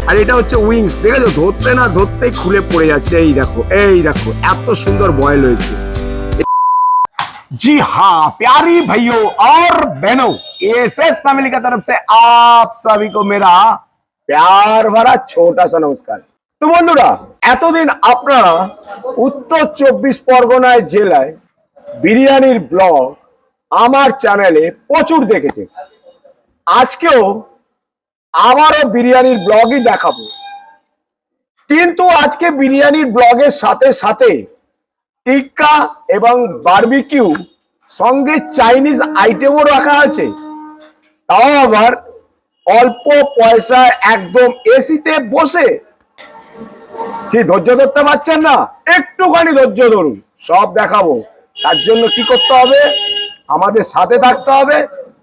আর এটা হচ্ছে উইংস, দেখেছো? ধরতে না ধরতেই খুলে পড়ে যাচ্ছে। এই দেখো, এই দেখো, এত সুন্দর বয়েল হয়েছে। जी हाँ प्यारी भाइयों और बहनों, एएसएस फैमिली की तरफ से आप सभी को मेरा प्यार भरा छोटा सा नमस्कार। তো বন্ধুরা, এতদিন আপনারা উত্তর 24 পরগনায় জেলায় বিরিয়ানির ব্লগ আমার চ্যানেলে প্রচুর দেখেছেন। আজকেও আবারও বিরিয়ানির ব্লগই দেখাবো, কিন্তু আজকে বিরিয়ানির ব্লগের সাথে সাথে টিক্কা এবং বারবিকিউ সঙ্গে চাইনিজ আইটেমও রাখা আছে, তাও আবার অল্প পয়সায় একদম এসিতে বসে। কি ধৈর্য ধরতে পারছেন না? একটুখানি ধৈর্য ধরুন, সব দেখাবো। তার জন্য কি করতে হবে? আমাদের সাথে থাকতে হবে,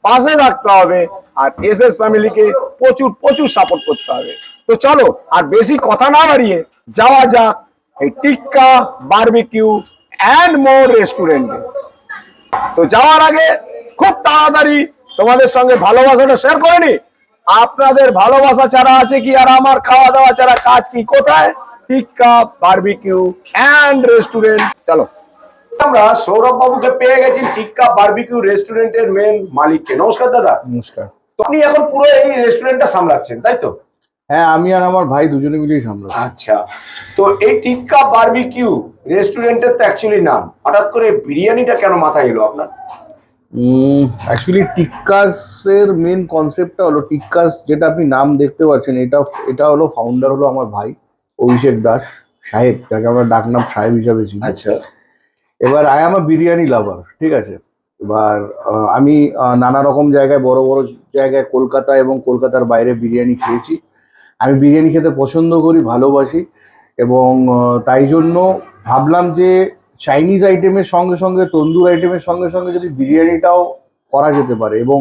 পাশে থাকতে হবে, আর এসএস ফ্যামিলিকে প্রচুর প্রচুর সাপোর্ট করতে হবে। তো চলো আর বেশি কথা না বাড়িয়ে যাওয়া যাক এই টিক্কা বারবিকিউ অ্যান্ড মোর রেস্টুরেন্টে। তো যাওয়ার আগে খুব তাড়াতাড়ি তোমাদের সঙ্গে ভালোবাসাটা শেয়ার করে নি। আপনাদের ভালোবাসা ছাড়া আছে কি, আর আমার খাওয়া দাওয়া ছাড়া কাজ কি? কোথায়? টিক্কা বারবিকিউ অ্যান্ড রেস্টুরেন্ট। চলো, আমরা সৌরভ বাবুকে পেয়ে গেছি, টিক্কা বারবিকিউ রেস্টুরেন্টের মেন মালিককে। নমস্কার দাদা। নমস্কার। তো আপনি এখন পুরো এই রেস্টুরেন্টটা সামলাচ্ছেন, তাই তো? হ্যাঁ, আমি আর আমার ভাই দুজনে মিলেই সামলাচ্ছি। আচ্ছা, তো এই টিক্কা বারবিকিউ রেস্টুরেন্টের তো অ্যাকচুয়ালি নাম, হঠাৎ করে বিরিয়ানিটা কেন মাথায় এলো আপনার? অ্যাকচুয়ালি টিক্কাসের মেন কনসেপ্টটা হলো, টিক্কাস যেটা আপনি নাম দেখতে পাচ্ছেন, এটা হলো ফাউন্ডার হলো আমার ভাই অভিষেক দাস সাহেব, যাকে আমরা ডাকনাম সাহেব হিসাবে চিনি। আচ্ছা, এবার আই এম বিরিয়ানি লাভার, ঠিক আছে? এবার আমি নানা রকম জায়গায়, বড় বড় জায়গায়, কলকাতা এবং কলকাতার বাইরে বিরিয়ানি খেয়েছি। আমি বিরিয়ানি খেতে পছন্দ করি, ভালোবাসি, এবং তাই জন্য ভাবলাম যে চাইনিজ আইটেমের সঙ্গে সঙ্গে, তন্দুর আইটেমের সঙ্গে সঙ্গে যদি বিরিয়ানিটাও করা যেতে পারে, এবং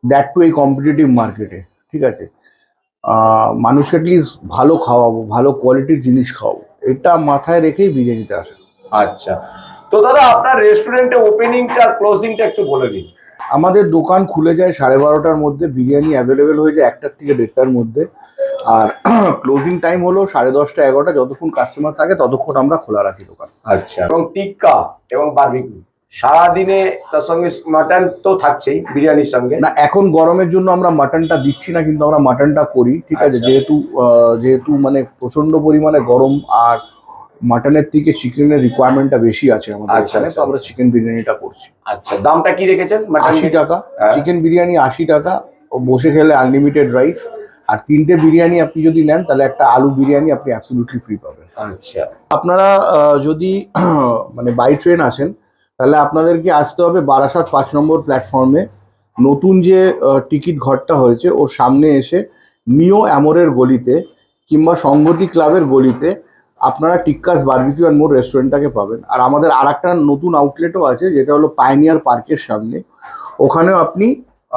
দ্যাট টু এই কম্পিটিটিভ মার্কেটে, ঠিক আছে, মানুষকে অ্যাটলিস্ট ভালো খাওয়াবো, ভালো কোয়ালিটির জিনিস খাওয়াবো, এটা মাথায় রেখেই বিরিয়ানিতে আসে। আচ্ছা, তো দাদা আপনার রেস্টুরেন্টে ওপেনিংটা আর ক্লোজিংটা একটু বলে দিন। আমাদের দোকান খুলে যায় 12:30টার মধ্যে, বিরিয়ানি অ্যাভেলেবেল হয়ে যায় 1টা থেকে 1:30টার মধ্যে, আর ক্লোজিং টাইম হলো 10:30 11টা। যতক্ষণ কাস্টমার থাকে ততক্ষণ আমরা খোলা রাখি দোকান। আচ্ছা, এবং টিক্কা এবং বারবিকিউ সারাদিনে, তার সঙ্গে মাটন তো থাকছেই বিরিয়ানির সঙ্গে। না, এখন গরমের জন্য আমরা মাটনটা দিচ্ছি না, কিন্তু আমরা মাটনটা করি, ঠিক আছে? যেহেতু মানে প্রচন্ড পরিমাণে গরম, আর মাটনের থেকে চিকেনের রিকোয়ারমেন্টটা বেশি আছে আমাদের এখানে, তো আমরা চিকেন বিরিয়ানিটা করছি। আচ্ছা, দামটা কি রেখেছেন? 80 টাকা চিকেন বিরিয়ানি, 80 টাকা, বসে খেলে আনলিমিটেড রাইস, আর 3টে বিরিয়ানি আপনি যদি নেন তাহলে একটা আলু বিরিয়ানি আপনি অ্যাবসলিউটলি ফ্রি পাবেন। আচ্ছা, আপনারা যদি মানে বাই ট্রেন আসেন, তাহলে আপনাদেরকে আসতে হবে বারাসাত 5 নম্বর প্ল্যাটফর্মে। নতুন যে টিকিট ঘরটা হয়েছে ওর সামনে এসে নিও অ্যামোরের গলিতে কিংবা সংগতি ক্লাবের গলিতে আপনারা টিক্কাস বারবিকিউ অ্যান্ড মোর রেস্টুরেন্টটাকে পাবেন। আর আমাদের আরেকটা নতুন আউটলেটও আছে, যেটা হলো পাইনিয়ার পার্কের সামনে, ওখানেও আপনি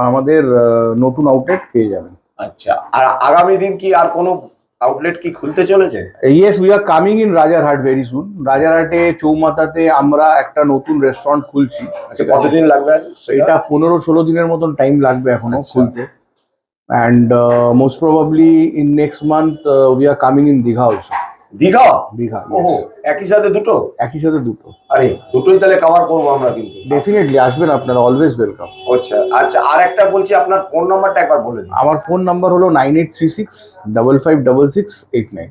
আমাদের নতুন আউটলেট পেয়ে যাবেন। আচ্ছা, আর আগামী দিন কি আর কোনো আউটলেট কি খুলতে চলেছে? Yes, we are coming in Rajarhat very soon. রাজারহাটে চৌমাথাতে আমরা একটা নতুন রেস্টুরেন্ট খুলছি। আচ্ছা, কতদিন লাগবে? এটা 15-16 দিনের মতন টাইম লাগবে এখনো খুলতে। And most probably in next month we are coming in Digha also. Digha? Digha, ওহো, একই সাথে দুটো? একই সাথে দুটো। আরে দুটোই তাহলে কভার করবো আমরা কিন্তু। ডেফিনেটলি আসবেন, আপনারা অলওয়েজ ওয়েলকাম। আচ্ছা আচ্ছা, আর একটা বলছি, আপনার ফোন নাম্বারটা একবার বলে দিন। আমার ফোন নাম্বার হলো 9836556689।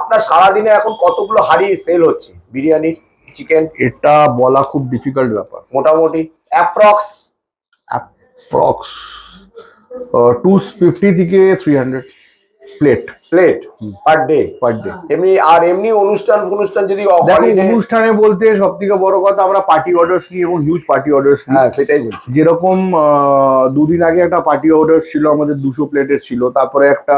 আপনার সারাদিনে এখন কতগুলো হাঁড়ি সেল হচ্ছে বিরিয়ানির, চিকেন? এটা বলা খুব ডিফিকাল্ট ব্যাপার। মোটামুটি অ্যাপ্রক্স 250 থেকে 300 প্লেট পার ডে? এমনি অনুষ্ঠান যদি দেখো, অনুষ্ঠানে বলতে সব থেকে বড় কথা, আমরা পার্টি অর্ডার্স নিই এবং হিউজ পার্টি অর্ডার্স নিই। হ্যাঁ, সেটাই বলছি। যেরকম 2 দিন আগে একটা পার্টি অর্ডার ছিল আমাদের, 200 প্লেটের ছিল। তারপরে একটা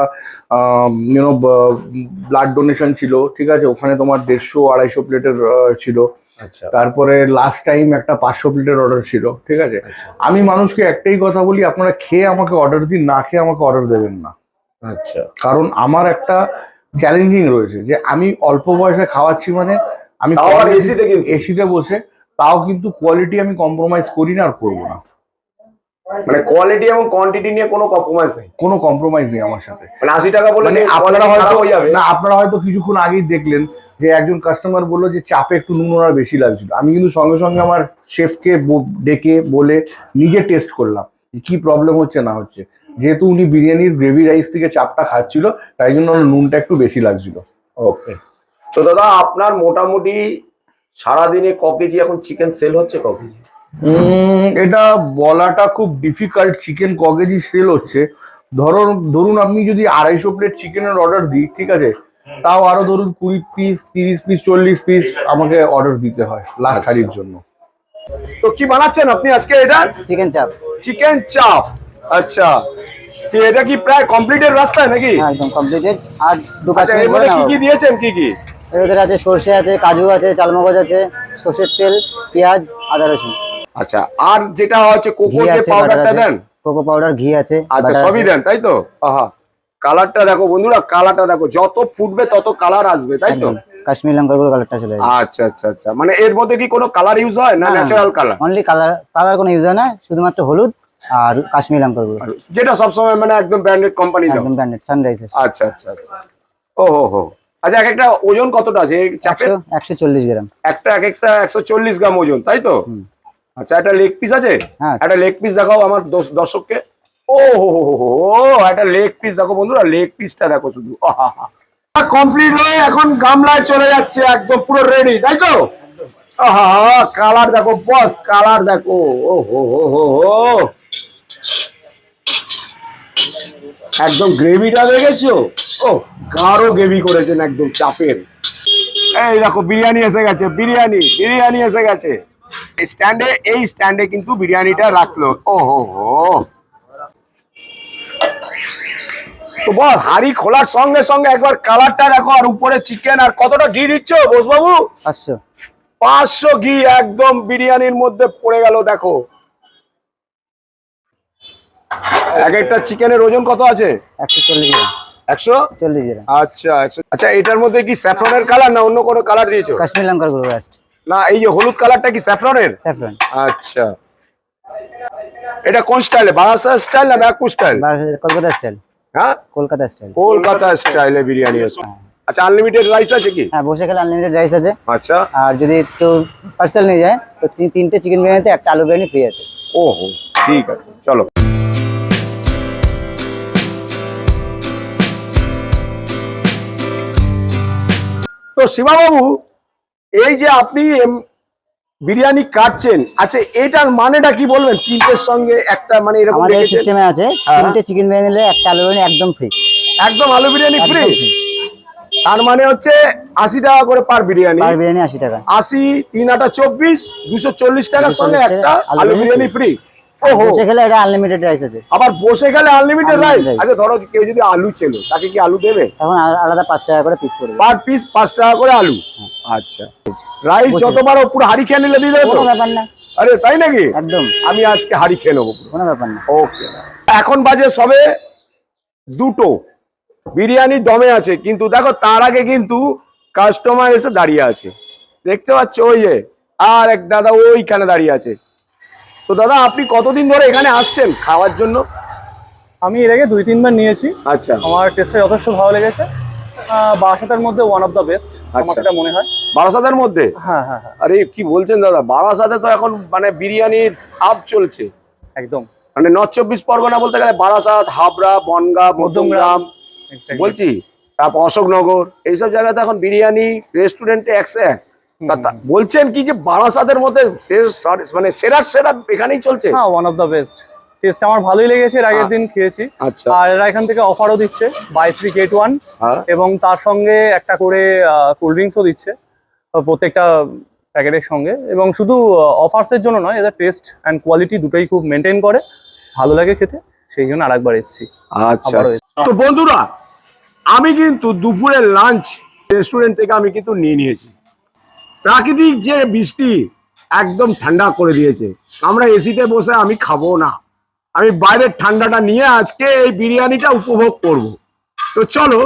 ব্লাড ডোনেশন ছিল, ঠিক আছে, ওখানে তোমার 150-250 প্লেটের ছিল। আচ্ছা, তারপরে লাস্ট টাইম একটা 500 প্লেটের অর্ডার ছিল, ঠিক আছে। আমি মানুষকে একটাই কথা বলি, আপনারা খেয়ে আমাকে অর্ডার দিন, না খেয়ে আমাকে অর্ডার দেবেন না। আচ্ছা, কারণ আমার একটা চ্যালেঞ্জিং রয়েছে যে আমি অল্প বয়সে খাওয়াচ্ছি, মানে আমি এসিতে বসে, তাও কিন্তু কোয়ালিটি আমি কম্প্রোমাইজ করি না আর করবো না। মানে কোয়ালিটি এবং কোয়ান্টিটি নিয়ে কোনো কম্প্রোমাইজ নেই। কোনো কম্প্রোমাইজ নেই আমার সাথে। মানে 80 টাকা বলে মানে আপনারা হয়তো হয়ে যাবে না, আপনারা হয়তো কিছুক্ষণ আগেই দেখলেন যে একজন কাস্টমার বললো যে চাপে একটু নুন ওনার বেশি লাগছিল। আমি কিন্তু সঙ্গে সঙ্গে আমার শেফকে ডেকে বলে নিজে টেস্ট করলাম কি প্রবলেম হচ্ছে না হচ্ছে। যেহেতু উনি বিরিয়ানির গ্রেভি রাইস থেকে চাপটা খাচ্ছিল, তাই জন্য ওর নুনটা একটু বেশি লাগছিল। ওকে। তো দাদা আপনার মোটামুটি সারাদিনে ক কেজি এখন চিকেন সেল হচ্ছে, ক কেজি? এটা বলাটা খুব ডিফিকাল্ট। চিকেন ক কেজি সেল হচ্ছে ধরুন আপনি যদি 250 প্লেট চিকেনের অর্ডার দিই, ঠিক আছে, তাও আরো ধরুন 20 পিস 30 পিস 40 পিস আমাকে অর্ডার দিতে হয় লাস্ট হারির জন্য। তো কি বানাচ্ছেন আপনি আজকে? এটা চিকেন চাপ। চিকেন চাপ। আচ্ছা, কি এটা কি প্রায় কমপ্লিটের রাস্তায় নাকি? হ্যাঁ, একদম কমপ্লিটেড। আর দু আচ্ছা, কাজ এর মধ্যে কি কি দিয়েছেন, কি কি? এর ভিতরে আছে সরষে আছে, কাজু আছে, চালমগজ আছে, সরষের তেল, পেঁয়াজ, আদা রসুন। আচ্ছা, আর যেটা হচ্ছে কোকো ঘি যে আছে, পাউডারটা বাটার আছে, দেন? কোকো পাউডার, ঘি আছে, আচ্ছা, বাটার সবই আছে। দেন তাই তো? আহা, কালারটা দেখো বন্ধুরা, কালারটা দেখো, যত ফুটবে তত কালার আসবে তাই তো? একদম কাশ্মীরি লঙ্কার গুঁড়ো কালারটা চলে যাবে। আচ্ছা আচ্ছা আচ্ছা, মানে এর মধ্যে কি কোনো কালার ইউজ হয় না natural colour? Only colour, colour কোনো ইউজ হয় না, শুধুমাত্র হলুদ আর কাশ্মীরি লঙ্কার গুঁড়ো। যেটা সবসময় মানে একদম ব্র্যান্ডেড কোম্পানি দাও? একদম ব্র্যান্ডেড সানরাইজ। আচ্ছা আচ্ছা আচ্ছা, ও হো হো। আচ্ছা, এক একটা ওজন কতটা আছে এই চাপের? 140 গ্রাম। একটা এক একটা 140 গ্রাম ওজন তাই তো? আচ্ছা, একটা লেগ পিস আছে? হ্যাঁ। একটা লেগ পিস দেখাও আমার দর্শককে। ও হো হো হো, একটা লেগ পিস দেখো বন্ধুরা, লেগ পিসটা দেখো শুধু। কমপ্লিট হয়ে এখন গামলায় চলে যাচ্ছে, একদম পুরো রেডি তাই তো? আহা, কালার দেখো বস, কালার দেখো। ও হো হো হো হো, একদম গ্রেভিটা দেখেছো? ও, গাঢ় গ্রেভি করেছেন একদম চাপের। এই দেখো বিরিয়ানি এসে গেছে, বিরিয়ানি এসে গেছে। এই স্ট্যান্ডে কিন্তু বিরিয়ানিটা রাখলো। ও হো হো, তো বস হাড়ি খোলার সঙ্গে সঙ্গে একবার কালারটা দেখো, আর উপরে চিকেন। আর কতটা ঘি দিচ্ছ বসবাবু? 500। 500 ঘি একদম বিরিয়ানির মধ্যে পড়ে গেল দেখো। এক একটা চিকেনের ওজন কত আছে? 140 গ্রাম। 140 গ্রাম। আচ্ছা, আচ্ছা, এটার মধ্যে কি স্যাফরনের কালার না অন্য কোনো কালার দিয়েছো? কাশ্মীরি লঙ্কার গুঁড়ো রাস্ট। না, এই যে হলুদ কালারটা কি স্যাফরনের? স্যাফরন। আচ্ছা, এটা কোন স্টাইলে? বারাসা স্টাইল না ব্যাকপুর স্টাইল? কলকাতা স্টাইল। হ্যাঁ, কলকাতা স্টাইল। কলকাতা স্টাইলে বিরিয়ানি আছে। আচ্ছা, আনলিমিটেড রাইস আছে কি? হ্যাঁ, বসে খেলে আনলিমিটেড রাইস আছে। আচ্ছা, আর যদি কেউ পার্সেল নিয়ে যায় তো তিনটে চিকেন বিরিয়ানিতে একটা আলু বিরিয়ানি ফ্রি আছে। ওহো, ঠিক আছে, চলো। তো শিবা বাবু, এই যে আপনি বিরিয়ানি কাটছেন, আচ্ছা এটার মানেটা কি বলবেন? তিনটের সঙ্গে একটা, মানে এরকম আমাদের রেখেছেন? সিস্টেমে আছে তিনটে চিকেন বিরিয়ানি নিলে একটা আলু বিরিয়ানি একদম ফ্রি। একদম আলু বিরিয়ানি ফ্রি? একদম free। তার মানে হচ্ছে 80 টাকা করে পার বিরিয়ানি। পার বিরিয়ানি 80 টাকা। 80, 3 আটা 24, 240 টাকার সঙ্গে 240 একটা আলু আলু বিরিয়ানি বিরিয়ানি ফ্রি। ওহো, বসে খেলে এটা আনলিমিটেড রাইস আছে। আবার বসে গেলে আনলিমিটেড রাইস? Unlimited rice। আচ্ছা, ধরো কেউ যদি আলু ছিল, তাকে কি আলু দেবে? তখন আলাদা 5 টাকা করে পিস করবে। পার পিস 5 টাকা করে আলু। আচ্ছা, রাইস যতবার পুরো হাড়ি খেয়ে নিলে দিয়ে দেবে তো? কোনো ব্যাপার না। আরে তাই নাকি? একদম আমি আজকে হাড়ি খেয়ে নেবো পুরো। কোনো ব্যাপার না। ওকে। এখন বাজে সবে 2টো, বিরিয়ানি দমে আছে, কিন্তু দেখো তার আগে কিন্তু কাস্টমার এসে দাঁড়িয়ে আছে, দেখতে পাচ্ছ? ওই যে আর এক দাদা ওইখানে দাঁড়িয়ে আছে। তো দাদা, আপনি কতদিন ধরে এখানে আসছেন খাওয়ার জন্য? আমি এর আগে 2-3 বার নিয়েছি। আচ্ছা, আমার টেস্টটা যথেষ্ট ভালো লেগেছে। বারাসাতের মধ্যে ওয়ান অফ দ্য বেস্ট আমার আচ্ছা। যেটা মনে হয়। বারাসাতের মধ্যে? হ্যাঁ হ্যাঁ হ্যাঁ, আরে কি বলছেন দাদা, বারাসাতে তো এখন মানে বিরিয়ানির সাপ চলছে। একদম। মানে নর্থ 24 পরগনা বলতে গেলে বারাসাত, হাবড়া, বনগাঁ, মধ্যমগ্রাম Exactly. বলছি, তারপর অশোকনগর, এইসব জায়গাতে এখন বিরিয়ানি রেস্টুরেন্টে 101। বলছেন কি যে বারাসাতের মধ্যে মানে সেরা এখানেই চলছে? হ্যাঁ, one of the best. Test আমার ভালোই লেগেছে, এর আগের দিন খেয়েছি। আচ্ছা, আর এরা এখান থেকে অফারও দিচ্ছে, বাই 3 get 1, হ্যাঁ, এবং তার সঙ্গে একটা করে কোল্ড ড্রিঙ্কসও দিচ্ছে প্রত্যেকটা প্যাকেটের সঙ্গে। এবং শুধু অফার্সের জন্য নয়, এদের টেস্ট অ্যান্ড কোয়ালিটি দুটোই খুব মেনটেন করে, ভালো লাগে খেতে, সেই জন্য আরেকবার এসেছি। আচ্ছা। আবারও এসেছি। তো বন্ধুরা, আমি কিন্তু দুপুরের লাঞ্চ রেস্টুরেন্ট থেকে আমি কিন্তু নিয়ে নিয়েছি। প্রাকৃতিক যে বৃষ্টি একদম ঠান্ডা করে দিয়েছে, আমরা এসিতে বসে আমি খাবো না, আমি বাইরের ঠান্ডাটা নিয়ে আজকে এই বিরিয়ানিটা উপভোগ করব। তো চলো,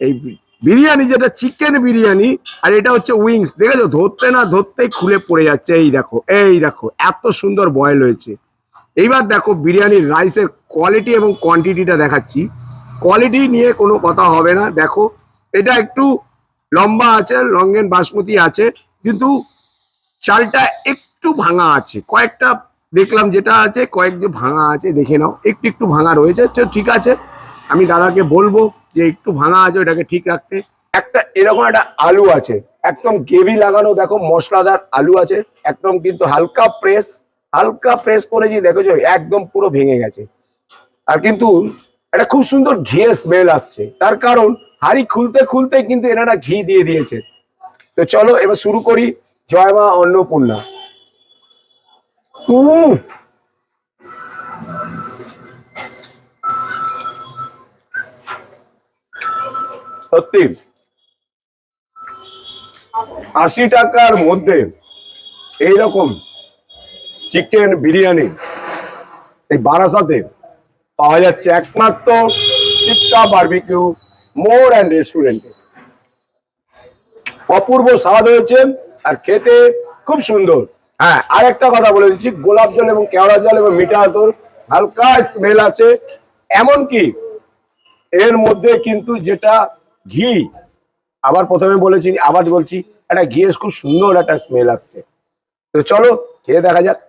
এই বিরিয়ানি যেটা চিকেন বিরিয়ানি, আর এটা হচ্ছে উইংস, দেখেছো? ধরতে না ধরতেই খুলে পড়ে যাচ্ছে। এই দেখো, এত সুন্দর বয়েল হয়েছে। এইবার দেখো বিরিয়ানির রাইসের কোয়ালিটি এবং কোয়ান্টিটিটা দেখাচ্ছি। কোয়ালিটি নিয়ে কোনো কথা হবে না। দেখো এটা একটু লম্বা আছে, লঙ্গেন বাসমতি আছে, কিন্তু চালটা একটু ভাঙা আছে, কয়েকটা দেখলাম যেটা আছে কয়েকটা ভাঙা আছে, দেখে নাও একটু একটু ভাঙা রয়েছে। তো ঠিক আছে, আমি দাদাকে বলবো যে একটু ভাঙা আছে ওটাকে ঠিক রাখতে। একটা এরকম একটা আলু আছে, একদম গ্রেভি লাগানো, দেখো মশলাদার আলু আছে, একদম কিন্তু হালকা প্রেস করেছি, দেখেছো একদম পুরো ভেঙে গেছে। আর কিন্তু একটা খুব সুন্দর ঘিয়ের স্মেল আসছে, তার কারণ হাঁড়ি খুলতে খুলতে কিন্তু এনারা ঘি দিয়ে দিয়েছে। তো চলো এবার শুরু করি। জয় মা অন্নপূর্ণা। সত্যি 80 টাকার মধ্যে এইরকম চিকেন বিরিয়ানি এই বারাসাতে পাওয়া যাচ্ছে একমাত্র টিক্কা বারবিকিউ মোর অ্যান্ড রেস্টুরেন্টে। অপূর্ব স্বাদ হয়েছে আর খেতে খুব সুন্দর। হ্যাঁ, আর একটা কথা বলে দিচ্ছি, গোলাপ জল এবং কেওড়া জল এবং মিঠা আতর হালকা স্মেল আছে। এমনকি এর মধ্যে কিন্তু যেটা ঘি, আবার প্রথমে বলেছি আবার বলছি, একটা ঘিয়ের খুব সুন্দর একটা স্মেল আসছে। তো চলো খেয়ে দেখা যাক।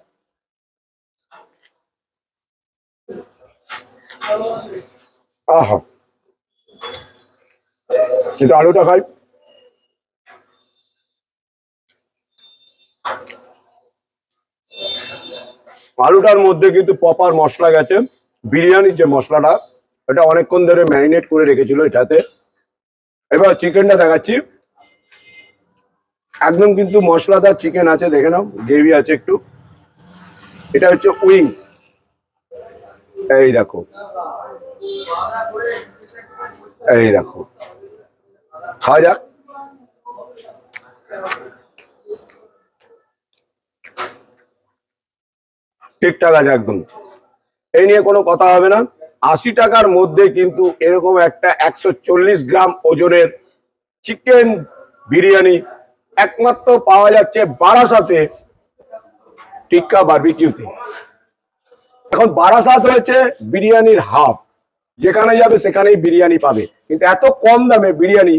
আহা, কিন্তু আলুটা খাই। আলুটার মধ্যে কিন্তু প্রপার মশলা গেছে, বিরিয়ানির যে মশলাটা এটা অনেকক্ষণ ধরে ম্যারিনেট করে রেখেছিল এটাতে। এবার চিকেনটা দেখাচ্ছি, একদম কিন্তু মশলাদার চিকেন আছে, দেখে নাও গ্রেভি আছে একটু। এটা হচ্ছে উইংস, এই দেখো এই দেখো, খাওয়া যাক। ঠিকঠাক আছে একদম, এই নিয়ে কোনো কথা হবে না। 80 টাকার মধ্যে কিন্তু এরকম একটা 140 গ্রাম ওজনের চিকেন বিরিয়ানি একমাত্র পাওয়া যাচ্ছে বারাসাতে টিক্কা বারবিকিউতে। এখন বারাসাত হয়েছে বিরিয়ানির হাব, যেখানে যাবে সেখানেই বিরিয়ানি পাবে, কিন্তু এত কম দামে বিরিয়ানি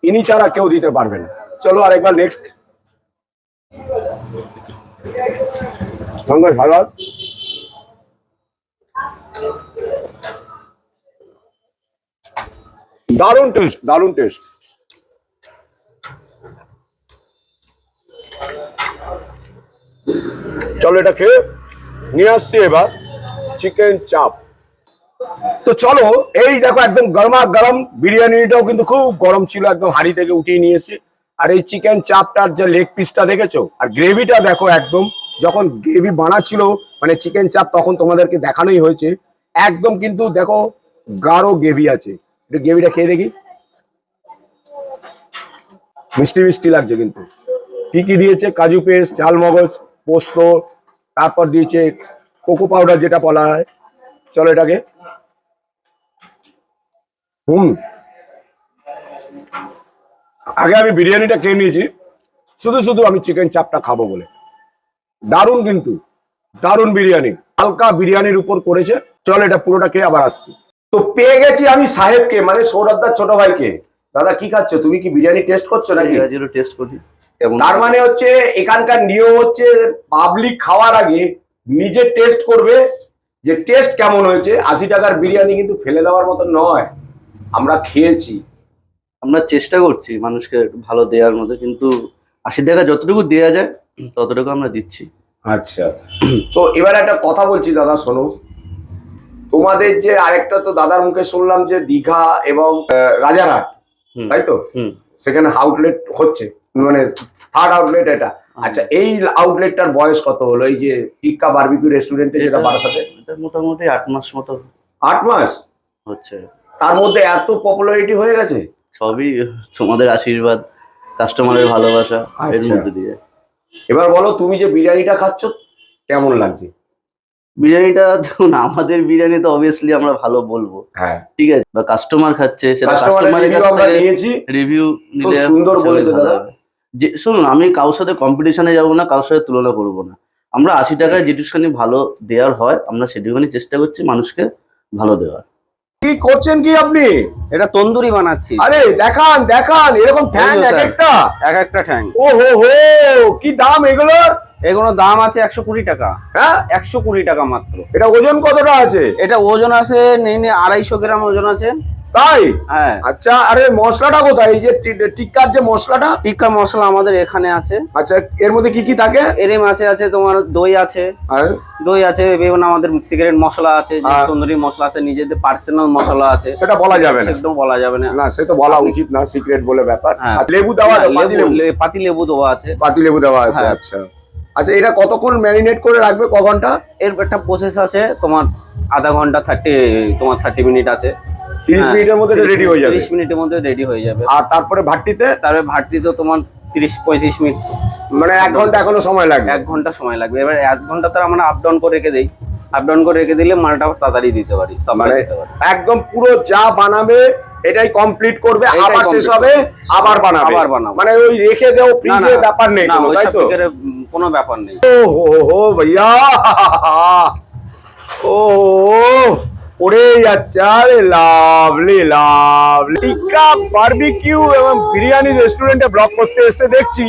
ইনি ছাড়া কেউ দিতে পারবে না। চলো আরেকবার নেক্সট। ভালো, দারুণ টেস্ট, দারুণ টেস্ট। চলো এটা খেয়ে নিয়ে আসছি এবার চিকেন চাপ। তো চলো এই দেখো একদম গরমা গরম বিরিয়ানিটাও কিন্তু খুব গরম ছিল, একদম হাঁড়ি থেকে উঠিয়ে নিয়েছি। আর এই চিকেন চাপটার যে লেগ পিসটা দেখেছো, আর গ্রেভিটা দেখো, একদম যখন গ্রেভি বানাচ্ছিল মানে চিকেন চাপ তখন তোমাদেরকে দেখানোই হয়েছে, একদম কিন্তু দেখো গাঢ় গ্রেভি আছে। একটু গ্রেভিটা খেয়ে দেখি, মিষ্টি মিষ্টি লাগছে। কিন্তু কি কি দিয়েছে, কাজু পেস্ট, চাল মগজ, পোস্ত, তারপর দিয়েছে কোকো পাউডার যেটা বলা হয়। চলো এটাকে আগে আমি বিরিয়ানিটা খেয়ে নিয়েছি, শুধু শুধু আমি চিকেন চাপটা খাবো বলে। দারুণ, কিন্তু দারুণ বিরিয়ানি, হালকা বিরিয়ানির উপর করেছে। চল এটা পুরোটা খেয়ে আবার আসছি। তো পেয়ে গেছি আমি সাহেবকে, মানে সৌরভদার ছোট ভাইকে। দাদা কি খাচ্ছ তুমি? কি বিরিয়ানি টেস্ট করছো নাকি? টেস্ট করি। তার মানে হচ্ছে এখানকার নিয়ম হচ্ছে পাবলিক খাওয়ার আগে নিজে টেস্ট করবে যে টেস্ট কেমন হয়েছে। 80 টাকার বিরিয়ানি কিন্তু ফেলে দেওয়ার মতো নয়, আমরা খেয়েছি। আমরা চেষ্টা করছি মানুষকে ভালো দেওয়ার মতো, কিন্তু 80 টাকা যতটুকু দেওয়া যায় ততটুকু আমরা দিচ্ছি। আচ্ছা, তো এবার একটা কথা বলছি দাদা, শোনো। তোমাদের যে আরেকটা তো দাদার মুখে শুনলাম যে দীঘা এবং রাজারহাট, তাই তো? সেখানে আউটলেট হচ্ছে, মানে থার্ড আউটলেট এটা। আচ্ছা, এই আউটলেটটার বয়স কত হলো, এই যে টিক্কা বারবিকিউ রেস্টুরেন্টে যেটা বারাসাতে? এটা মোটামুটি 8 মাস মতো 8 মাস হচ্ছে। তার মধ্যে এত পপুলারিটি হয়ে গেছে? সবই তোমাদের আশীর্বাদ, কাস্টমারের ভালোবাসা, এর আচ্ছা। মধ্যে দিয়ে। এবার বলো, তুমি যে বিরিয়ানিটা খাচ্ছ কেমন লাগছে? বিরিয়ানিটা দেখুন, আমাদের বিরিয়ানি তো অবভিয়াসলি আমরা ভালো বলবো, হ্যাঁ ঠিক আছে, বা কাস্টমার খাচ্ছে সেটা কাস্টমারের কাস্টমারের কাছ আমরা থেকে নিয়েছি, রিভিউ খুব নিলে সুন্দর সবাই বলেছে ভালো দাদা। হবে। যে শুনুন, আমি কারোর সাথে কম্পিটিশনে যাবো না, কারোর সাথে তুলনা করবো না। আমরা 80 টাকায় যেটুখানি ভালো দেওয়ার হয় আমরা সেটুখানি চেষ্টা করছি মানুষকে ভালো দেওয়ার। কি করছেন কি আপনি? এটা তন্দুরি বানাচ্ছি। আরে দেখান দেখান, এরকম ঠ্যাং এই যে এক স্যার। একটা। এক একটা ঠ্যাং। ও হো হো, কি দাম এগুলোর? এগুলো দাম আছে 120 টাকা। হ্যাঁ, 120 টাকা মাত্র। এটা ওজন কতটা আছে? এটা ওজন আছে নেই 250 গ্রাম ওজন আছে। তাই? হ্যাঁ। আচ্ছা, আরে মশলাটা কোথায়? এই যে টিক্কার যে মশলাটা? টিক্কা মশলা আমাদের এখানে আছে। আচ্ছা, এর মধ্যে কি কি থাকে? এর মাছে আছে তোমার দই আছে, আর দই আছে, বিভিন্ন আমাদের সিগারেট মশলা আছে, যে আর? তন্দুরি মশলা আছে, নিজেদের পার্সোনাল মশলা আছে। সেটা বলা যাবে না। একদম বলা যাবে না। না, সে তো বলা উচিত না, সিক্রেট বলে ব্যাপার। হ্যাঁ। আর লেবু দেওয়া আছে? পাতি লেবু? পাতি লেবু দেওয়া আছে। পাতি লেবু দেওয়া আছে। হ্যাঁ। আচ্ছা আচ্ছা, এটা কতক্ষণ ম্যারিনেট করে রাখবে, ক ঘন্টা? এর একটা প্রসেস আছে তোমার আধা ঘন্টা 30 মিনিট আছে। 30 মিনিটের মধ্যে রেডি হয়ে যাবে? 30 মিনিটের মধ্যে রেডি হয়ে যাবে। আর তারপরে ভাট্টিতে? তারপরে ভাটটি তো তোমার 30-35 মিনিট, মানে 1 ঘন্টা এখনো সময় লাগবে? 1 ঘন্টা সময় লাগবে। এবার 1 ঘন্টা তো আমরা আপ ডাউন করে রেখে দেই। আপ ডাউন করে রেখে দিলে মালটা তাড়াতাড়ি দিতে পারি, সাপ্লাই মানে দিতে পারি। একদম পুরো যা বানাবে এটাই কমপ্লিট করবে, এটাই আবার শেষ complete হবে, আবার বানাবে? আবার বানাবো। মানে ওই রেখে দেও না, ফ্রিজে ব্যাপার নেই না, কোনো, ওই তাই সব তো? ফিগারে কোনো ব্যাপার নেই। ও হো ভাইয়া, ও ওরে যাচ্ছে, আরে লাভলি লাভলি। টিক্কা বারবিকিউ এবং বিরিয়ানি রেস্টুরেন্টে ব্লগ করতে এসে দেখছি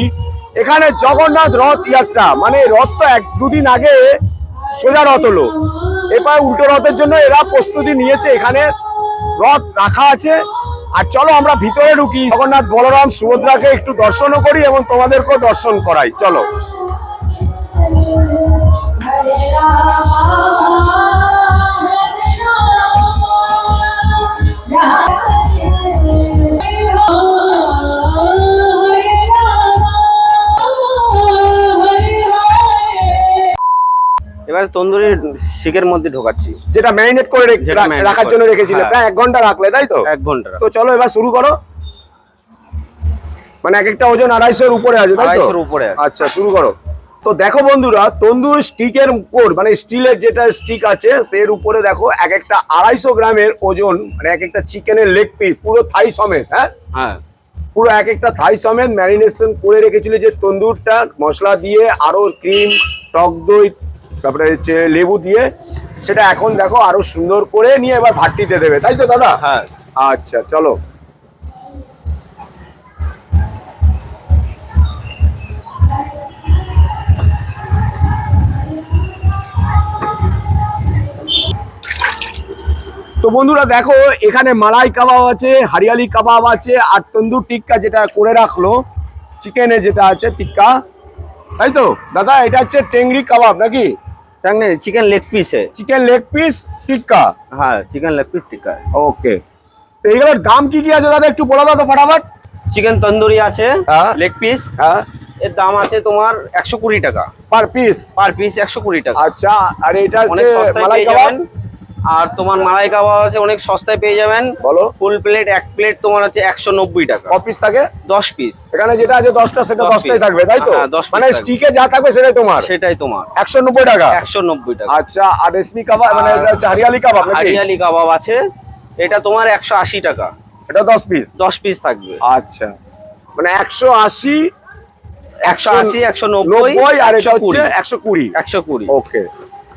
এখানে জগন্নাথ রথ যাত্রা, মানে রথ তো 1-2 দিন আগে সোজা রথ হলো, এবার উল্টো রথের জন্য এরা প্রস্তুতি নিয়েছে, এখানে রথ রাখা আছে। আর চলো আমরা ভিতরে ঢুকি, জগন্নাথ বলরাম সুভদ্রাকে একটু দর্শনও করি এবং তোমাদেরকেও দর্শন করাই, চলো। এবার তন্দুরির শিকের মধ্যে ঢোকাচ্ছি, যেটা ম্যারিনেট করে যেটা marinate রাখার জন্য করে। রেখেছিলে, হ্যাঁ। প্রায় 1 ঘন্টা রাখলে, তাই তো? 1 ঘন্টা। তো চলো এবার শুরু করো। মানে এক একটা ওজন 250-এর উপরে আছে, তাই তো? 250-এর উপরে আছে। আচ্ছা, শুরু করো। তো দেখো বন্ধুরা, তন্দুর স্টিকের উপর, মানে স্টিলের যেটা স্টিক আছে সের উপরে দেখো এক একটা 250 গ্রামের ওজন, মানে এক একটা চিকেনের লেগ পিস পুরো থাই সমেত। হ্যাঁ, হ্যাঁ, পুরো এক একটা থাই সমেত ম্যারিনেশন করে রেখেছিল, যে তন্দুরটা মশলা দিয়ে আরো ক্রিম, টক দই, তারপরে হচ্ছে লেবু দিয়ে, সেটা এখন দেখো আরো সুন্দর করে নিয়ে এবার ভাট্টিতে দেবে, তাই তো দাদা? হ্যাঁ। আচ্ছা চলো। তো বন্ধুরা দেখো, এখানে মালাই কাবাব আছে, হরিয়ালি কাবাব আছে, আর তন্দুর টিক্কা যেটা করে রাখলো চিকেনে যেটা আছে টিক্কা, তাই তো দাদা? এটা হচ্ছে টেংরি কাবাব নাকি? Chicken leg piece chicken leg piece tikka. হ্যাঁ, chicken leg piece tikka. Okay, তো এইগুলোর দাম কি কি আছে দাদা, একটু বলে দাও তো ফটাফট। চিকেন তন্দুরি আছে হ্যাঁ। লেগ পিস, হ্যাঁ, এর দাম আছে তোমার 120 টাকা পার পিস? পার পিস 120 টাকা। আচ্ছা, আর এটা অনেক হচ্ছে সস্তায় মালাই পেয়ে কাবাব? যাবেন। আর তোমার মালাই কাবাব আছে অনেক সস্তায় পেয়ে যাবেন। বলো। ফুল প্লেট, এক প্লেট তোমার হচ্ছে 190 টাকা। ক পিস থাকে? 10 পিস। এখানে যেটা আছে 10টা, সেটা 10 10টাই piece। থাকবে, তাই তো? হ্যাঁ, 10 piece মানে থাকবে। স্টিকে যা থাকবে সেটাই তোমার? সেটাই তোমার 190 টাকা। 190 টাকা। আচ্ছা, আর রেশমি কাবাব মানে এটা হচ্ছে হরিয়ালি কাবাব নাকি? হরিয়ালি কাবাব আছে, এটা তোমার 180 টাকা। এটা 10 পিস? 10 পিস থাকবে। আচ্ছা, মানে 180, 180, 190, 90, আর এটা হচ্ছে 120। 120। 120। ওকে,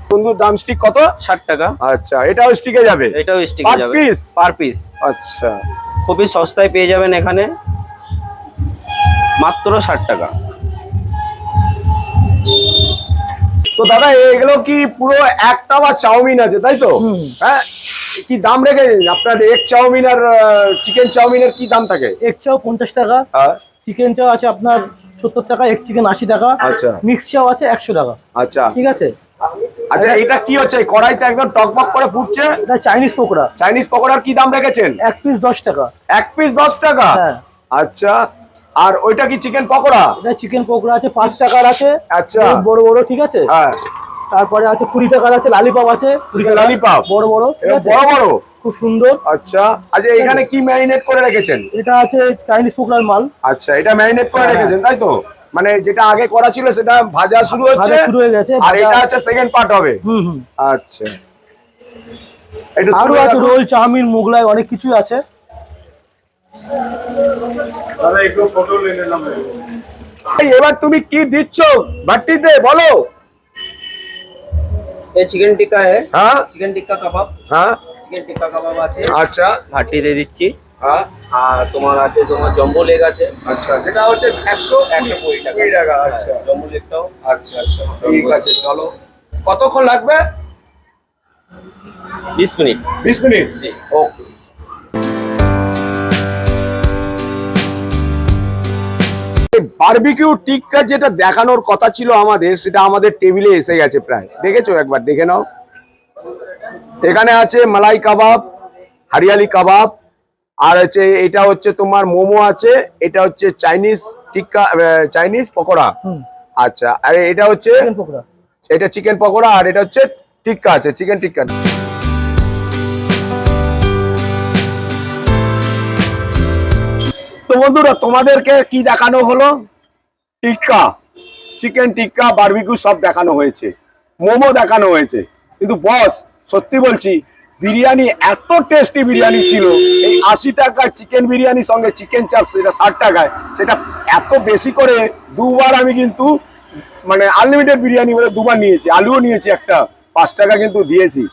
তন্দুর দাম স্টিক কত? 60 টাকা। আচ্ছা, এটাও স্টিকে যাবে? এটাও স্টিকে পার যাবে পিস? Per piece. আচ্ছা, খুবই সস্তায় পেয়ে যাবেন এখানে, মাত্র 60 টাকা। তো দাদা এগুলো কি পুরো একটা বা চাউমিন আছে, তাই তো? হ্যাঁ, কি দাম রেখেছেন আপনার এক চাউমিন আর চিকেন চাউমিনের কি দাম থাকে? এক চাও 50 টাকা, হ্যাঁ, চিকেন চাও আছে আপনার 70 টাকা, এক চিকেন 80 টাকা, আচ্ছা মিক্স চাও আছে 100 টাকা। আচ্ছা ঠিক আছে, আচ্ছা, এটা কি হচ্ছে? এই কড়াইতে একদম টকবক করে ফুটছে, এটা চাইনিজ পকোড়া, চাইনিজ পকোড়ার কি দাম রেখেছেন? এক পিস 10 টাকা। এক পিস 10 টাকা? হ্যাঁ। আচ্ছা, আর ওইটা কি চিকেন পকোড়া? এটা চিকেন পকোড়া আছে 5 টাকার আছে, আচ্ছা, বড় বড়, ঠিক আছে। হ্যাঁ, তারপরে আছে 20 টাকার আছে, লালিপপ আছে 20 চিকেন টাকা, ললিপপ বড় বড়, ঠিক এটা আছে, বড় বড়, খুব সুন্দর। আচ্ছা। আচ্ছা, এখানে কি ম্যারিনেট করে রেখেছেন? এটা আছে চাইনিজ পকোড়ার মাল। আচ্ছা, এটা ম্যারিনেট করে হ্যাঁ। রেখেছেন, তাই তো? মানে যেটা আগে করা ছিল সেটা ভাজা শুরু হচ্ছে, ভাজা শুরু হয়ে গেছে, আর ভাজা- এটা হচ্ছে সেকেন্ড পার্ট হবে। হুম। আচ্ছা, একটু আরো তুলে আছে রাখুন। রোল, চাউমিন, মোগলাই, অনেক কিছু আছে। এই, এবার তুমি কি দিচ্ছ ভাট্টিতে বলো? ये चिकन टिक्का है, হ্যাঁ चिकन टिक्का कबाब, হ্যাঁ চিকেন টিক্কা কাবাব আছে, আচ্ছা ঘাটি দিয়ে দিচ্ছি। হ্যাঁ আর তোমার আছে তোমার জম্বো লেগ আছে, আচ্ছা যেটা হচ্ছে 120 টাকা। 120 টাকা আচ্ছা জম্বো লেগটাও আচ্ছা আচ্ছা ঠিক আছে চলো কতক্ষণ লাগবে 20 মিনিট। 20 মিনিট জি। ওকে বারবিকিউ টিক্কা যেটা দেখানোর কথা ছিল আমাদের সেটা আমাদের টেবিলে এসে গেছে প্রায় দেখেছো একবার দেখে নাও এখানে আছে মালাই কাবাব হরিয়ালি কাবাব আর হচ্ছে এটা হচ্ছে তোমার মোমো আছে এটা হচ্ছে চাইনিজ টিক্কা চাইনিজ পকোড়া আচ্ছা আর এটা হচ্ছে চিকেন পকোড়া। এটা চিকেন পকোড়া আর এটা হচ্ছে টিক্কা আছে চিকেন টিক্কা তো বন্ধুরা তোমাদেরকে কি দেখানো হলো টিক্কা চিকেন টিক্কা বারবিকিউ সব দেখানো হয়েছে মোমো দেখানো হয়েছে কিন্তু বস সত্যি বলছি বিরিয়ানি এত টেস্টি বিরিয়ানি ছিল এই 80 টাকার চিকেন বিরিয়ানির সঙ্গে চিকেন চাপ সেটা 60 টাকায় সেটা এত বেশি করে দুবার আমি কিন্তু মানে আনলিমিটেড বিরিয়ানি বলে দুবার নিয়েছি আলুও নিয়েছি একটা 5 টাকা কিন্তু দিয়েছি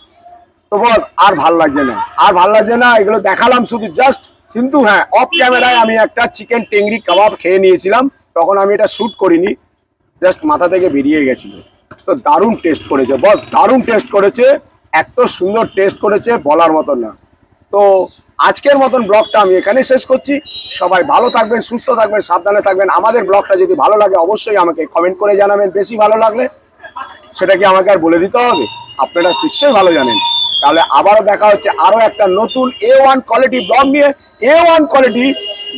তো বস আর ভাল লাগছে না আর ভাল লাগছে না এগুলো দেখালাম শুধু জাস্ট কিন্তু হ্যাঁ অফ ক্যামেরায় আমি একটা চিকেন টেংরি কাবাব খেয়ে নিয়েছিলাম তখন আমি এটা শুট করিনি জাস্ট মাথা থেকে বেরিয়ে গেছিল তো দারুণ টেস্ট করেছে বস দারুণ টেস্ট করেছে এত সুন্দর টেস্ট করেছে বলার মতন না তো আজকের মতন ব্লগটা আমি এখানে শেষ করছি সবাই ভালো থাকবেন সুস্থ থাকবেন সাবধানে থাকবেন আমাদের ব্লগটা যদি ভালো লাগে অবশ্যই আমাকে কমেন্ট করে জানাবেন বেশি ভালো লাগলে সেটা কি আমাকে আর বলে দিতে হবে আপনারা নিশ্চয়ই ভালো জানেন তাহলে আবারও দেখা হচ্ছে আরো একটা নতুন A1 কোয়ালিটি ব্লগ নিয়ে A1 কোয়ালিটি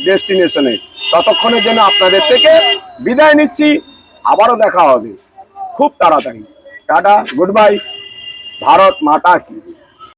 ডেস্টিনেশনে ততক্ষণের জন্য আপনাদের থেকে বিদায় নিচ্ছি আবারও দেখা হবে খুব তাড়াতাড়ি টাটা গুড বাই ভারত মাতা কি